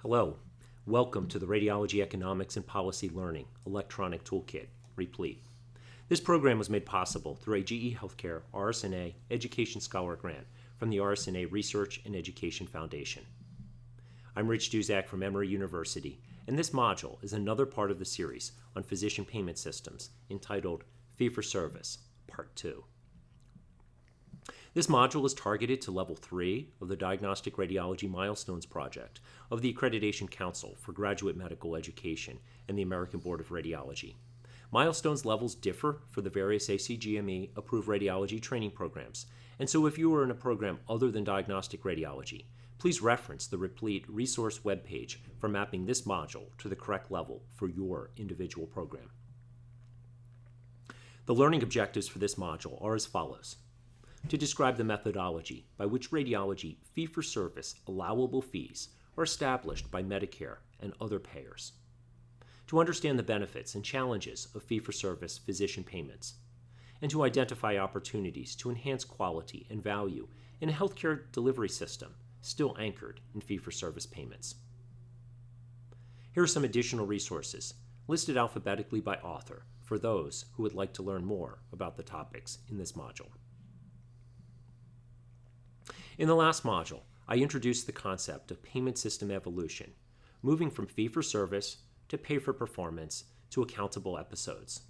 Hello, welcome to the Radiology Economics and Policy Learning Electronic Toolkit, Replete. This program was made possible through a GE Healthcare RSNA Education Scholar Grant from the RSNA Research and Education Foundation. I'm Rich Duzak from Emory University, and this module is another part of the series on physician payment systems entitled Fee-for-Service, Part 2. This module is targeted to Level 3 of the Diagnostic Radiology Milestones Project of the Accreditation Council for Graduate Medical Education and the American Board of Radiology. Milestones levels differ for the various ACGME approved radiology training programs, and so if you are in a program other than diagnostic radiology, please reference the Replete resource webpage for mapping this module to the correct level for your individual program. The learning objectives for this module are as follows. To describe the methodology by which radiology fee-for-service allowable fees are established by Medicare and other payers. To understand the benefits and challenges of fee-for-service physician payments. And to identify opportunities to enhance quality and value in a healthcare delivery system still anchored in fee-for-service payments. Here are some additional resources listed alphabetically by author for those who would like to learn more about the topics in this module. In the last module, I introduced the concept of payment system evolution, moving from fee-for-service to pay-for-performance to accountable episodes.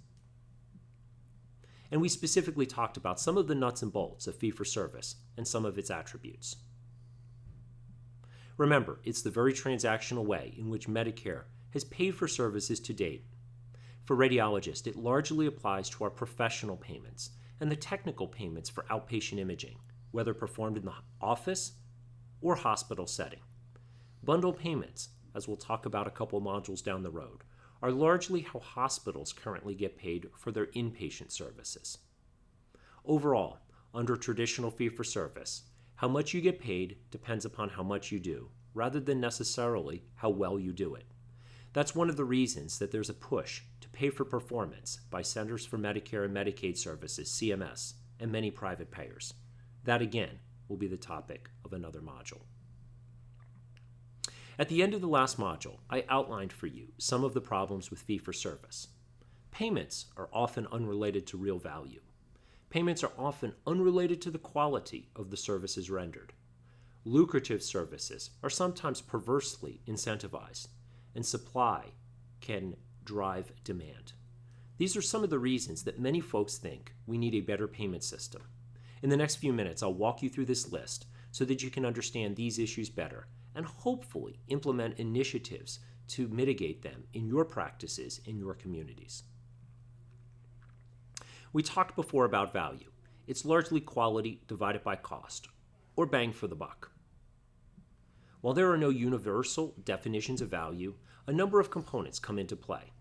And we specifically talked about some of the nuts and bolts of fee-for-service and some of its attributes. Remember, it's the very transactional way in which Medicare has paid for services to date. For radiologists, it largely applies to our professional payments and the technical payments for outpatient imaging, whether performed in the office or hospital setting. Bundle payments, as we'll talk about a couple modules down the road, are largely how hospitals currently get paid for their inpatient services. Overall, under traditional fee-for-service, how much you get paid depends upon how much you do, rather than necessarily how well you do it. That's one of the reasons that there's a push to pay for performance by Centers for Medicare and Medicaid Services, CMS, and many private payers. That, again, will be the topic of another module. At the end of the last module, I outlined for you some of the problems with fee-for-service. Payments are often unrelated to real value. Payments are often unrelated to the quality of the services rendered. Lucrative services are sometimes perversely incentivized, and supply can drive demand. These are some of the reasons that many folks think we need a better payment system. In the next few minutes, I'll walk you through this list so that you can understand these issues better and hopefully implement initiatives to mitigate them in your practices in your communities. We talked before about value. It's largely quality divided by cost, or bang for the buck. While there are no universal definitions of value, a number of components come into play.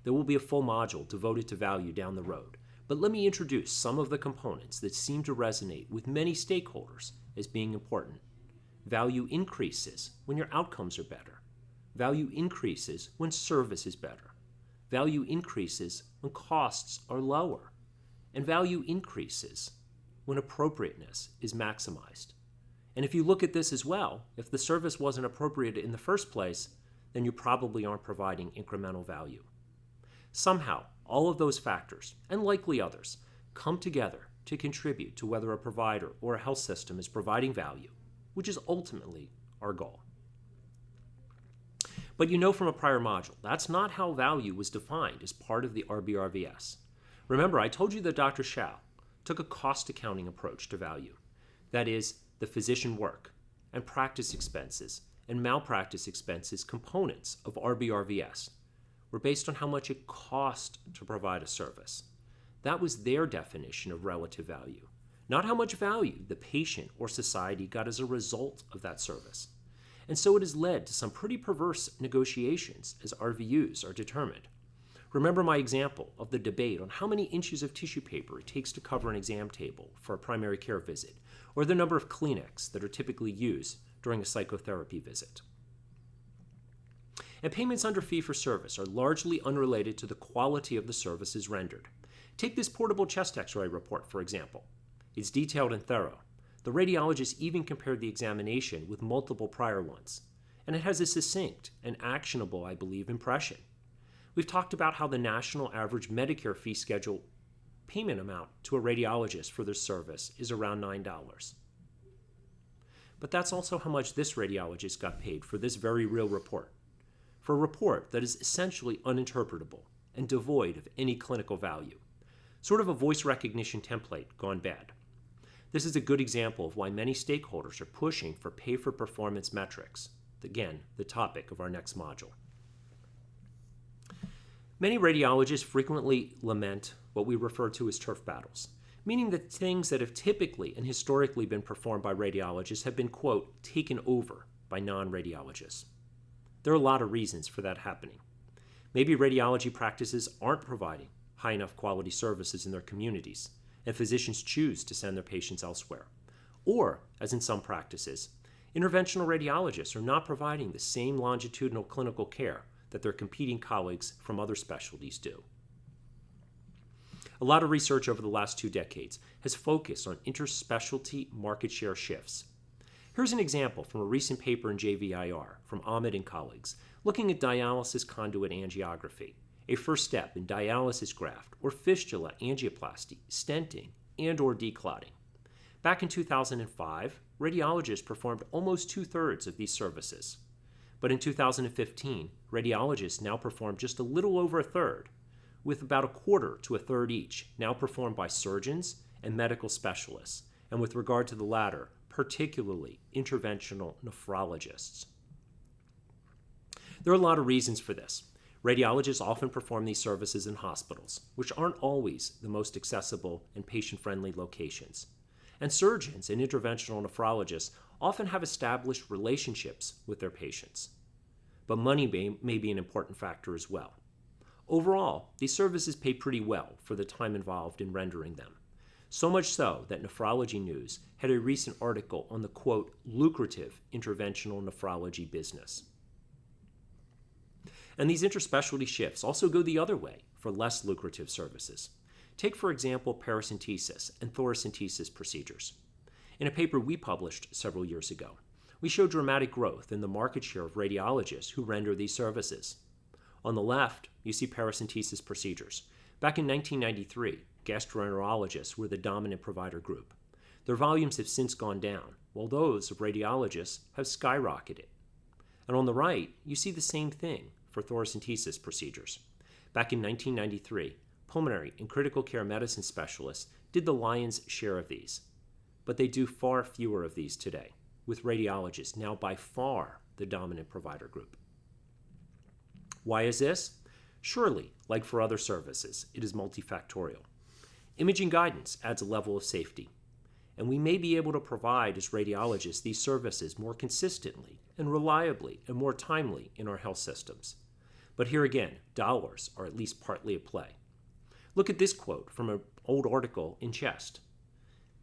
There will be a full module devoted to value down the road, but let me introduce some of the components that seem to resonate with many stakeholders as being important. Value increases when your outcomes are better. Value increases when service is better. Value increases when costs are lower. And value increases when appropriateness is maximized. And if you look at this as well, if the service wasn't appropriate in the first place, then you probably aren't providing incremental value. Somehow, all of those factors, and likely others, come together to contribute to whether a provider or a health system is providing value, which is ultimately our goal. But you know from a prior module, that's not how value was defined as part of the RBRVS. Remember, I told you that Dr. Shao took a cost accounting approach to value. That is, the physician work and practice expenses and malpractice expenses components of RBRVS were based on how much it cost to provide a service. That was their definition of relative value, not how much value the patient or society got as a result of that service. And so it has led to some pretty perverse negotiations as RVUs are determined. Remember my example of the debate on how many inches of tissue paper it takes to cover an exam table for a primary care visit, or the number of Kleenex that are typically used during a psychotherapy visit. And payments under fee-for-service are largely unrelated to the quality of the services rendered. Take this portable chest x-ray report, for example. It's detailed and thorough. The radiologist even compared the examination with multiple prior ones. and it has a succinct and actionable, I believe, impression. We've talked about how the national average Medicare fee schedule payment amount to a radiologist for this service is around $9. But that's also how much this radiologist got paid for this very real report, for a report that is essentially uninterpretable and devoid of any clinical value, sort of a voice recognition template gone bad. This is a good example of why many stakeholders are pushing for pay-for-performance metrics, again, the topic of our next module. Many radiologists frequently lament what we refer to as turf battles, meaning that things that have typically and historically been performed by radiologists have been, quote, taken over by non-radiologists. There are a lot of reasons for that happening. Maybe radiology practices aren't providing high enough quality services in their communities, and physicians choose to send their patients elsewhere. Or, as in some practices, interventional radiologists are not providing the same longitudinal clinical care that their competing colleagues from other specialties do. A lot of research over the last 2 decades has focused on interspecialty market share shifts. Here's an example from a recent paper in JVIR from Ahmed and colleagues looking at dialysis conduit angiography, a first step in dialysis graft or fistula angioplasty, stenting, and or declotting. Back in 2005, radiologists performed almost 2/3 of these services. But in 2015, radiologists now perform just a little over 1/3, with about 1/4 to 1/3 each now performed by surgeons and medical specialists, and with regard to the latter, particularly interventional nephrologists. There are a lot of reasons for this. Radiologists often perform these services in hospitals, which aren't always the most accessible and patient-friendly locations. And surgeons and interventional nephrologists often have established relationships with their patients. But money may be an important factor as well. Overall, these services pay pretty well for the time involved in rendering them. So much so that Nephrology News had a recent article on the, quote, lucrative interventional nephrology business. And these interspecialty shifts also go the other way for less lucrative services. Take, for example, paracentesis and thoracentesis procedures. In a paper we published several years ago, we showed dramatic growth in the market share of radiologists who render these services. On the left, you see paracentesis procedures. Back in 1993, gastroenterologists were the dominant provider group. Their volumes have since gone down, while those of radiologists have skyrocketed. And on the right, you see the same thing for thoracentesis procedures. Back in 1993, pulmonary and critical care medicine specialists did the lion's share of these, but they do far fewer of these today, with radiologists now by far the dominant provider group. Why is this? Surely, like for other services, it is multifactorial. Imaging guidance adds a level of safety, and we may be able to provide as radiologists these services more consistently and reliably and more timely in our health systems. But here again, dollars are at least partly at play. Look at this quote from an old article in Chest.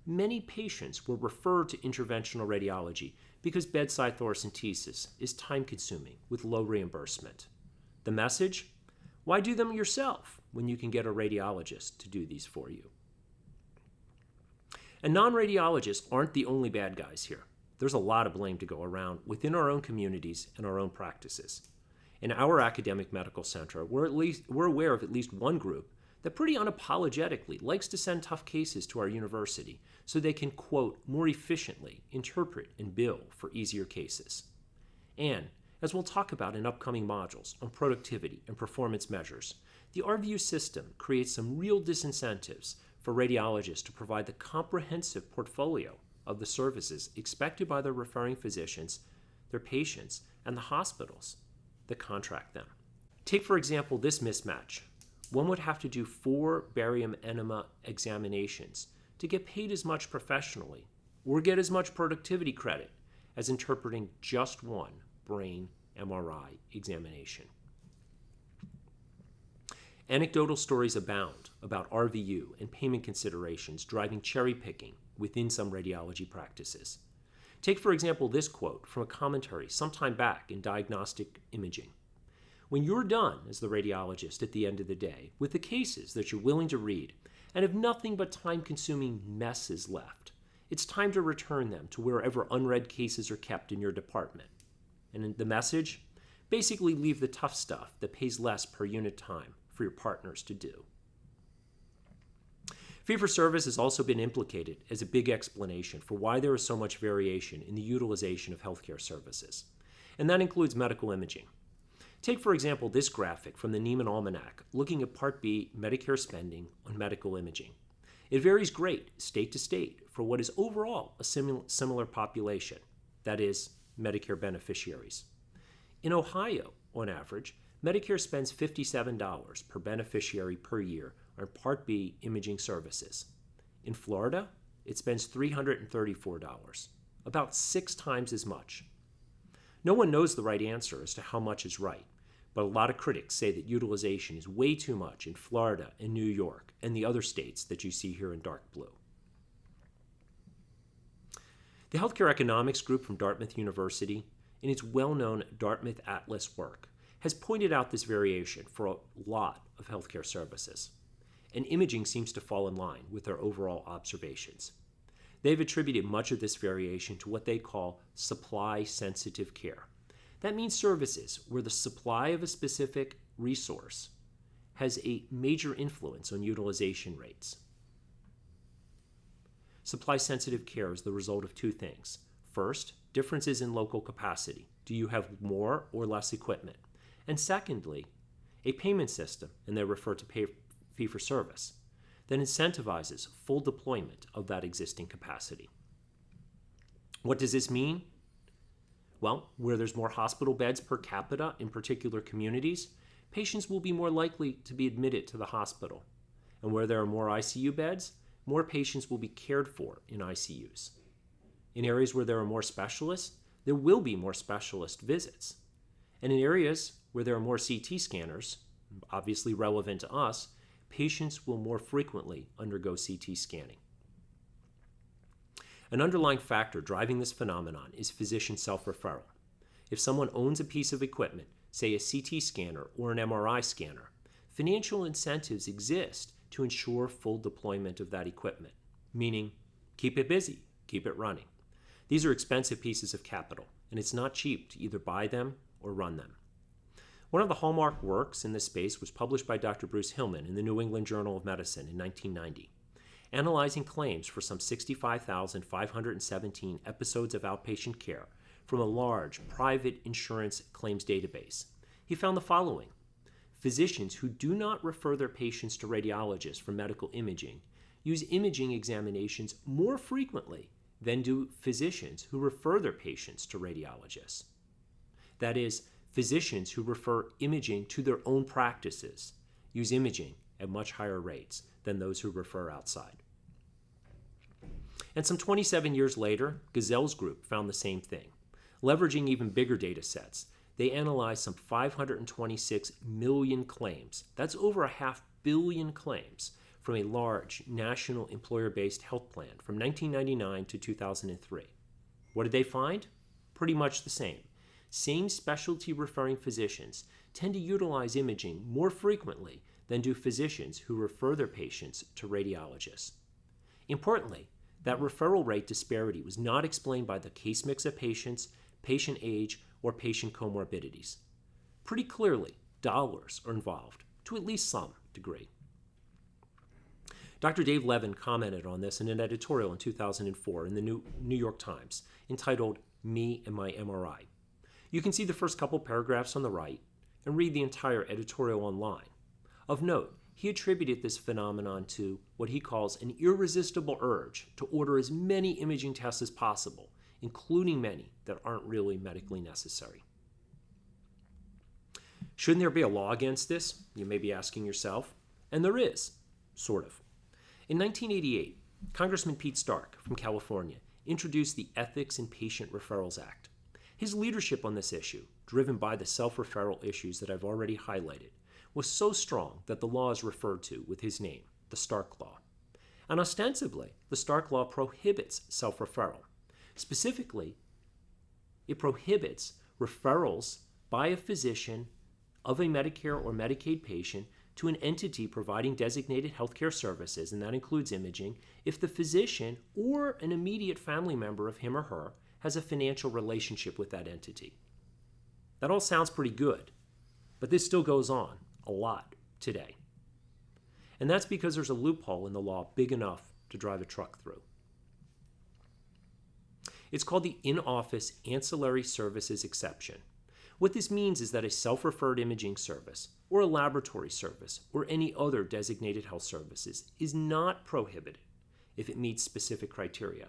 Many patients were referred to interventional radiology because bedside thoracentesis is time-consuming with low reimbursement. The message? Why do them yourself when you can get a radiologist to do these for you? And non-radiologists aren't the only bad guys here. There's a lot of blame to go around within our own communities and our own practices. In our academic medical center, we're aware of at least one group that pretty unapologetically likes to send tough cases to our university so they can, quote, more efficiently interpret and bill for easier cases. And, as we'll talk about in upcoming modules on productivity and performance measures, the RVU system creates some real disincentives for radiologists to provide the comprehensive portfolio of the services expected by their referring physicians, their patients, and the hospitals that contract them. Take, for example, this mismatch. One would have to do 4 barium enema examinations to get paid as much professionally or get as much productivity credit as interpreting just one brain MRI examination. Anecdotal stories abound about RVU and payment considerations driving cherry picking within some radiology practices. Take, for example, this quote from a commentary sometime back in Diagnostic Imaging. When you're done as the radiologist at the end of the day with the cases that you're willing to read and have nothing but time-consuming messes left, it's time to return them to wherever unread cases are kept in your department. And the message? Basically leave the tough stuff that pays less per unit time for your partners to do. Fee-for-service has also been implicated as a big explanation for why there is so much variation in the utilization of healthcare services, and that includes medical imaging. Take, for example, this graphic from the Neiman Almanac looking at Part B Medicare spending on medical imaging. It varies great state to state for what is overall a similar population, that is, Medicare beneficiaries. In Ohio, on average, Medicare spends $57 per beneficiary per year on Part B imaging services. In Florida, it spends $334, about 6 times as much. No one knows the right answer as to how much is right, but a lot of critics say that utilization is way too much in Florida and New York and the other states that you see here in dark blue. The Healthcare Economics Group from Dartmouth University, in its well-known Dartmouth Atlas work, has pointed out this variation for a lot of healthcare services, and imaging seems to fall in line with their overall observations. They've attributed much of this variation to what they call supply-sensitive care. That means services where the supply of a specific resource has a major influence on utilization rates. Supply-sensitive care is the result of 2 things. First, differences in local capacity. Do you have more or less equipment? And secondly, a payment system, and they refer to fee-for-service, that incentivizes full deployment of that existing capacity. What does this mean? Well, where there's more hospital beds per capita in particular communities, patients will be more likely to be admitted to the hospital. And where there are more ICU beds, more patients will be cared for in ICUs. In areas where there are more specialists, there will be more specialist visits. And in areas where there are more CT scanners, obviously relevant to us, patients will more frequently undergo CT scanning. An underlying factor driving this phenomenon is physician self-referral. If someone owns a piece of equipment, say a CT scanner or an MRI scanner, financial incentives exist to ensure full deployment of that equipment, meaning keep it busy, keep it running. These are expensive pieces of capital, and it's not cheap to either buy them or run them. One of the hallmark works in this space was published by Dr. Bruce Hillman in the New England Journal of Medicine in 1990, analyzing claims for some 65,517 episodes of outpatient care from a large private insurance claims database. He found the following. Physicians who do not refer their patients to radiologists for medical imaging use imaging examinations more frequently than do physicians who refer their patients to radiologists. That is, physicians who refer imaging to their own practices use imaging at much higher rates than those who refer outside. And some 27 years later, Gazelle's group found the same thing. Leveraging even bigger data sets, they analyzed some 526 million claims. That's over 500 million claims from a large national employer-based health plan from 1999 to 2003. What did they find? Pretty much the same. Same specialty referring physicians tend to utilize imaging more frequently than do physicians who refer their patients to radiologists. Importantly, that referral rate disparity was not explained by the case mix of patients, patient age, or patient comorbidities. Pretty clearly, dollars are involved, to at least some degree. Dr. Dave Levin commented on this in an editorial in 2004 in the New York Times entitled Me and My MRI. You can see the first couple paragraphs on the right and read the entire editorial online. Of note, he attributed this phenomenon to what he calls an irresistible urge to order as many imaging tests as possible, including many that aren't really medically necessary. Shouldn't there be a law against this? You may be asking yourself. And there is, sort of. In 1988, Congressman Pete Stark from California introduced the Ethics in Patient Referrals Act. His leadership on this issue, driven by the self-referral issues that I've already highlighted, was so strong that the law is referred to with his name, the Stark Law. And ostensibly, the Stark Law prohibits self-referral. Specifically, it prohibits referrals by a physician of a Medicare or Medicaid patient to an entity providing designated healthcare services, and that includes imaging, if the physician or an immediate family member of him or her has a financial relationship with that entity. That all sounds pretty good, but this still goes on a lot today. And that's because there's a loophole in the law big enough to drive a truck through. It's called the in-office ancillary services exception. What this means is that a self-referred imaging service or a laboratory service or any other designated health services is not prohibited if it meets specific criteria.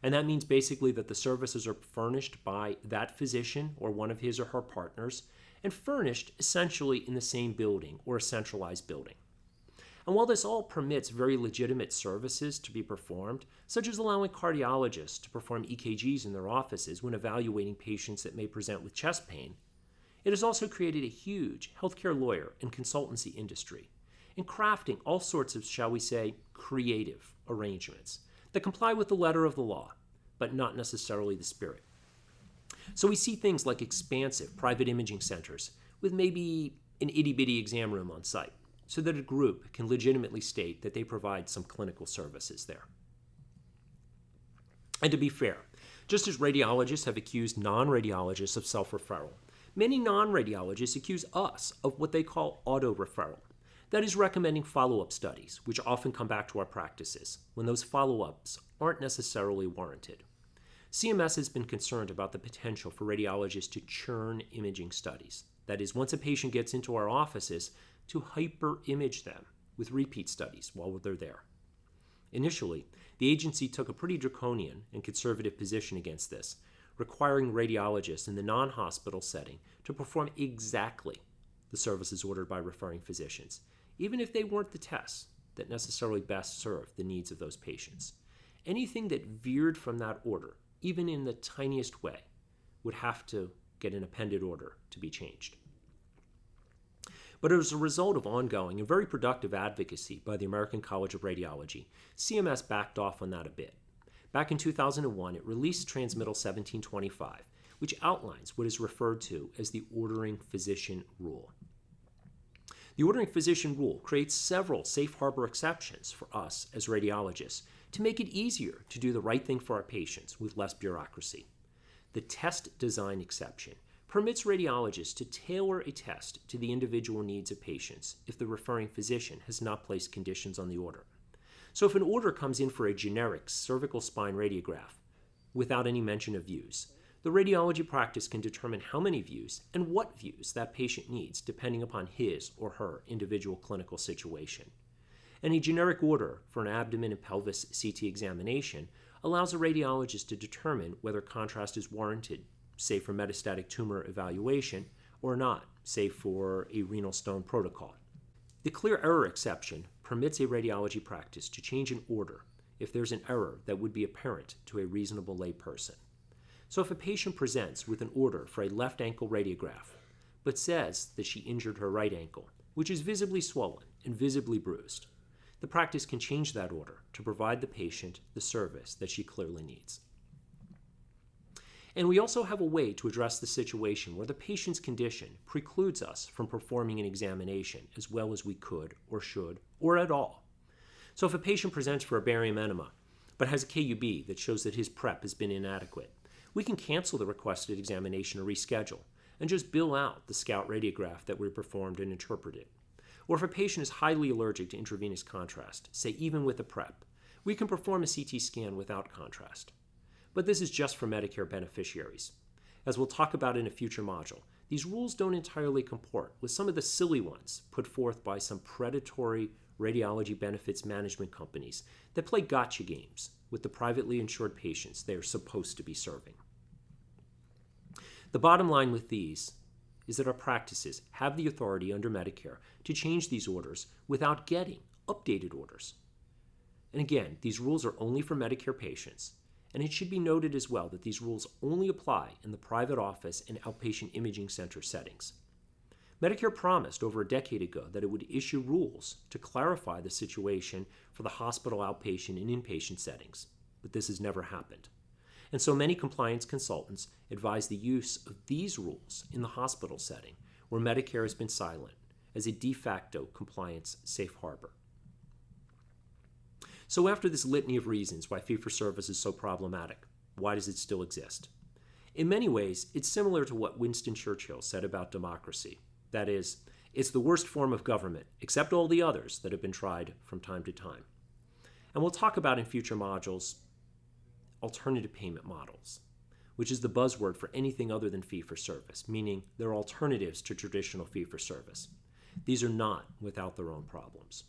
And that means basically that the services are furnished by that physician or one of his or her partners and furnished essentially in the same building or a centralized building. And while this all permits very legitimate services to be performed, such as allowing cardiologists to perform EKGs in their offices when evaluating patients that may present with chest pain, it has also created a huge healthcare lawyer and consultancy industry in crafting all sorts of, shall we say, creative arrangements that comply with the letter of the law, but not necessarily the spirit. So we see things like expansive private imaging centers with maybe an itty-bitty exam room on site, so that a group can legitimately state that they provide some clinical services there. And to be fair, just as radiologists have accused non-radiologists of self-referral, many non-radiologists accuse us of what they call auto-referral. That is, recommending follow-up studies, which often come back to our practices when those follow-ups aren't necessarily warranted. CMS has been concerned about the potential for radiologists to churn imaging studies. That is, once a patient gets into our offices, to hyper-image them with repeat studies while they're there. Initially, the agency took a pretty draconian and conservative position against this, requiring radiologists in the non-hospital setting to perform exactly the services ordered by referring physicians, even if they weren't the tests that necessarily best served the needs of those patients. Anything that veered from that order, even in the tiniest way, would have to get an appended order to be changed. But as a result of ongoing and very productive advocacy by the American College of Radiology, CMS backed off on that a bit. Back in 2001, it released Transmittal 1725, which outlines what is referred to as the ordering physician rule. The ordering physician rule creates several safe harbor exceptions for us as radiologists to make it easier to do the right thing for our patients with less bureaucracy. The test design exception permits radiologists to tailor a test to the individual needs of patients if the referring physician has not placed conditions on the order. So if an order comes in for a generic cervical spine radiograph without any mention of views, the radiology practice can determine how many views and what views that patient needs depending upon his or her individual clinical situation. And a generic order for an abdomen and pelvis CT examination allows a radiologist to determine whether contrast is warranted, say for metastatic tumor evaluation, or not, say for a renal stone protocol. The clear error exception permits a radiology practice to change an order if there's an error that would be apparent to a reasonable layperson. So if a patient presents with an order for a left ankle radiograph, but says that she injured her right ankle, which is visibly swollen and visibly bruised, the practice can change that order to provide the patient the service that she clearly needs. And we also have a way to address the situation where the patient's condition precludes us from performing an examination as well as we could or should or at all. So if a patient presents for a barium enema but has a KUB that shows that his prep has been inadequate, we can cancel the requested examination or reschedule and just bill out the scout radiograph that we performed and interpreted. Or if a patient is highly allergic to intravenous contrast, say even with a prep, we can perform a CT scan without contrast. But this is just for Medicare beneficiaries. As we'll talk about in a future module, these rules don't entirely comport with some of the silly ones put forth by some predatory radiology benefits management companies that play gotcha games with the privately insured patients they are supposed to be serving. The bottom line with these is that our practices have the authority under Medicare to change these orders without getting updated orders. And again, these rules are only for Medicare patients. And it should be noted as well that these rules only apply in the private office and outpatient imaging center settings. Medicare promised over a decade ago that it would issue rules to clarify the situation for the hospital outpatient and inpatient settings, but this has never happened. And so many compliance consultants advise the use of these rules in the hospital setting, where Medicare has been silent, as a de facto compliance safe harbor. So after this litany of reasons why fee-for-service is so problematic, why does it still exist? In many ways, it's similar to what Winston Churchill said about democracy. That is, it's the worst form of government, except all the others that have been tried from time to time. And we'll talk about in future modules alternative payment models, which is the buzzword for anything other than fee-for-service, meaning they're alternatives to traditional fee-for-service. These are not without their own problems.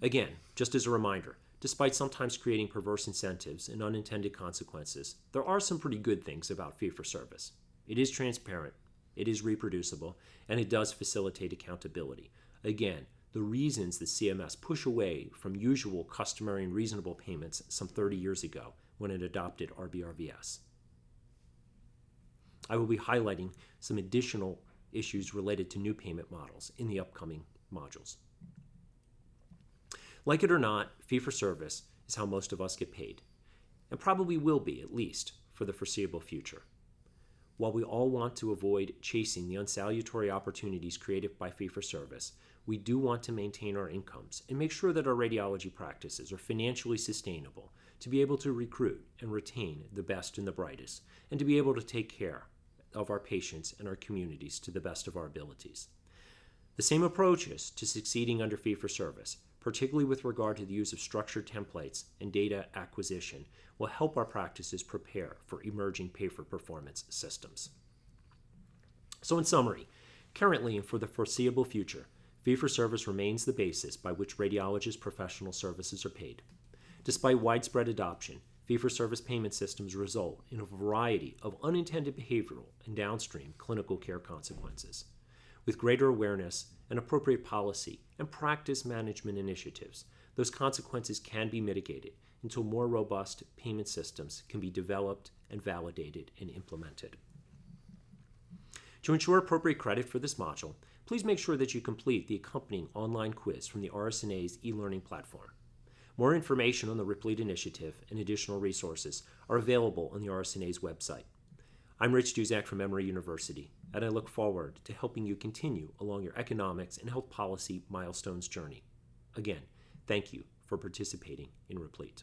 Again, just as a reminder, despite sometimes creating perverse incentives and unintended consequences, there are some pretty good things about fee-for-service. It is transparent, it is reproducible, and it does facilitate accountability. Again, the reasons the CMS push away from usual customary and reasonable payments some 30 years ago when it adopted RBRVS. I will be highlighting some additional issues related to new payment models in the upcoming modules. Like it or not, fee-for-service is how most of us get paid, and probably will be, at least, for the foreseeable future. While we all want to avoid chasing the unsalutary opportunities created by fee-for-service, we do want to maintain our incomes and make sure that our radiology practices are financially sustainable to be able to recruit and retain the best and the brightest, and to be able to take care of our patients and our communities to the best of our abilities. The same approaches to succeeding under fee-for-service, particularly with regard to the use of structured templates and data acquisition, will help our practices prepare for emerging pay-for-performance systems. So in summary, currently and for the foreseeable future, fee-for-service remains the basis by which radiologist professional services are paid. Despite widespread adoption, fee-for-service payment systems result in a variety of unintended behavioral and downstream clinical care consequences. With greater awareness and appropriate policy and practice management initiatives, those consequences can be mitigated until more robust payment systems can be developed and validated and implemented. To ensure appropriate credit for this module, please make sure that you complete the accompanying online quiz from the RSNA's e-learning platform. More information on the RIPLEAD initiative and additional resources are available on the RSNA's website. I'm Rich Duzak from Emory University, and I look forward to helping you continue along your economics and health policy milestones journey. Again, thank you for participating in RIPLEAD.